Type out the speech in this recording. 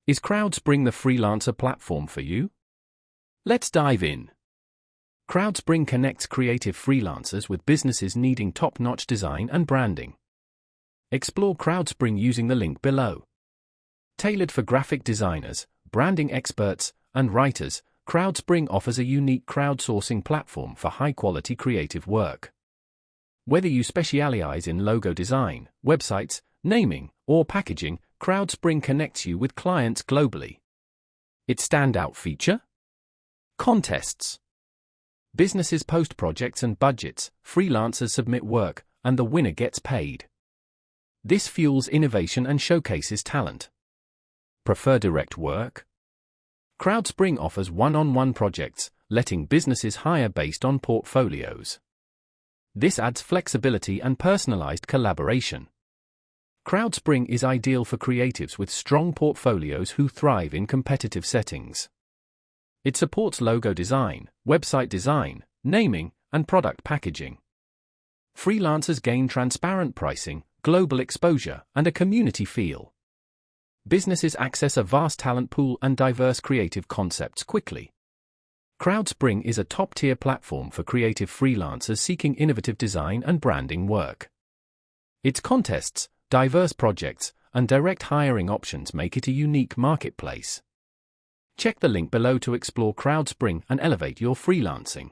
Is CrowdSpring the freelancer platform for you? Let's dive in. CrowdSpring connects creative freelancers with businesses needing top-notch design and branding. Explore CrowdSpring using the link below. Tailored for graphic designers, branding experts, and writers, CrowdSpring offers a unique crowdsourcing platform for high-quality creative work. Whether you specialize in logo design, websites, naming, or packaging, CrowdSpring connects you with clients globally. Its standout feature? Contests. Businesses post projects and budgets, freelancers submit work, and the winner gets paid. This fuels innovation and showcases talent. Prefer direct work? CrowdSpring offers one-on-one projects, letting businesses hire based on portfolios. This adds flexibility and personalized collaboration. CrowdSpring is ideal for creatives with strong portfolios who thrive in competitive settings. It supports logo design, website design, naming, and product packaging. Freelancers gain transparent pricing, global exposure, and a community feel. Businesses access a vast talent pool and diverse creative concepts quickly. CrowdSpring is a top-tier platform for creative freelancers seeking innovative design and branding work. Its contests, diverse projects, and direct hiring options make it a unique marketplace. Check the link below to explore CrowdSpring and elevate your freelancing.